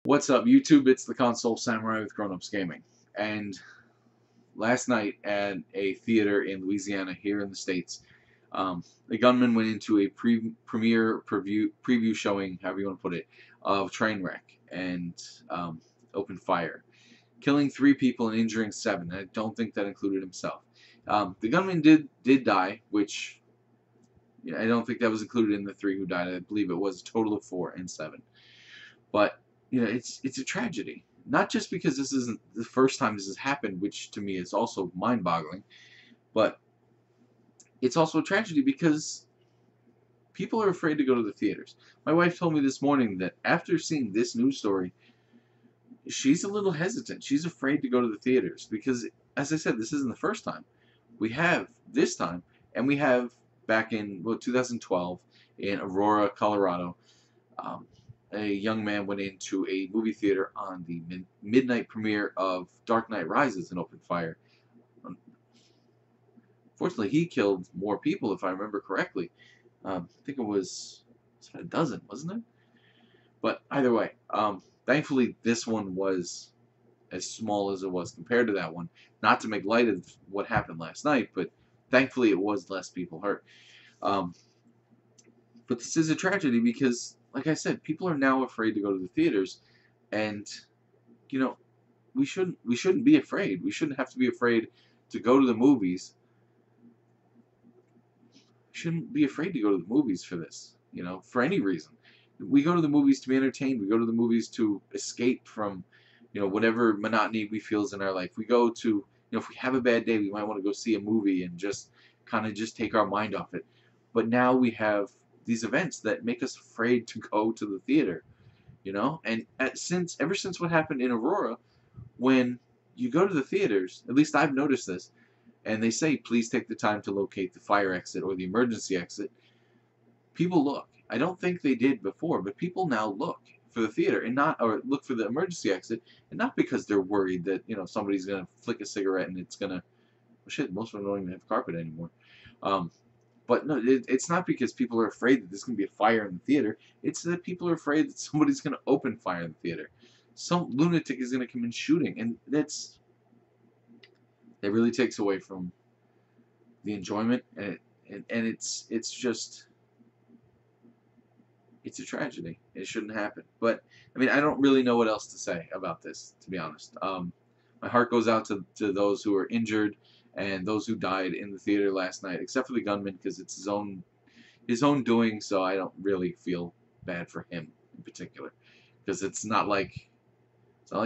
What's up, YouTube? It's the Console Samurai with Grown Ups Gaming. And last night at a theater in Louisiana, here in the States, a gunman went into a premiere preview showing, however you want to put it, of Trainwreck and opened fire, killing 3 people and injuring 7. I don't think that included himself. The gunman did die, which I don't think that was included in the 3 who died. I believe it was a total of 4 and 7. But it's a tragedy. Not just because this isn't the first time this has happened, which to me is also mind-boggling, but it's also a tragedy because people are afraid to go to the theaters. My wife told me this morning that after seeing this news story, she's a little hesitant. She's afraid to go to the theaters because, as I said, this isn't the first time. We have this time, and we have back in 2012 in Aurora, Colorado. A young man went into a movie theater on the midnight premiere of Dark Knight Rises and opened fire. Fortunately, he killed more people, if I remember correctly. I think it was a dozen, wasn't it? But either way, thankfully this one was as small as it was compared to that one. Not to make light of what happened last night, but thankfully it was less people hurt. But this is a tragedy because, like I said, people are now afraid to go to the theaters, and we shouldn't be afraid. We shouldn't have to be afraid to go to the movies. We shouldn't be afraid to go to the movies for this, for any reason. We go to the movies to be entertained. We go to the movies to escape from, whatever monotony we feel is in our life. We go to, if we have a bad day, we might want to go see a movie and just take our mind off it. But now we have these events that make us afraid to go to the theater, and ever since what happened in Aurora, when you go to the theaters, at least I've noticed this, and they say please take the time to locate the fire exit or the emergency exit, people look. I don't think they did before, but people now look for the theater or look for the emergency exit, and not because they're worried that somebody's gonna flick a cigarette and it's gonna, well, shit, most of them don't even have carpet anymore. But no, it's not because people are afraid that there's going to be a fire in the theater. It's that people are afraid that somebody's going to open fire in the theater. Some lunatic is going to come in shooting. And that really takes away from the enjoyment. And it's just, it's a tragedy. It shouldn't happen. But, I mean, I don't really know what else to say about this, to be honest. My heart goes out to those who are injured and those who died in the theater last night, except for the gunman, because it's his own doing. So I don't really feel bad for him in particular, because it's not like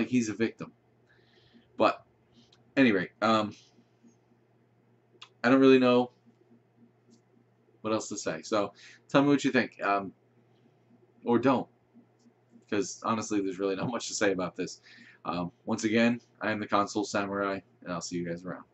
he's a victim. But anyway, I don't really know what else to say. So tell me what you think, or don't, because honestly, there's really not much to say about this. Once again, I am the Console Samurai, and I'll see you guys around.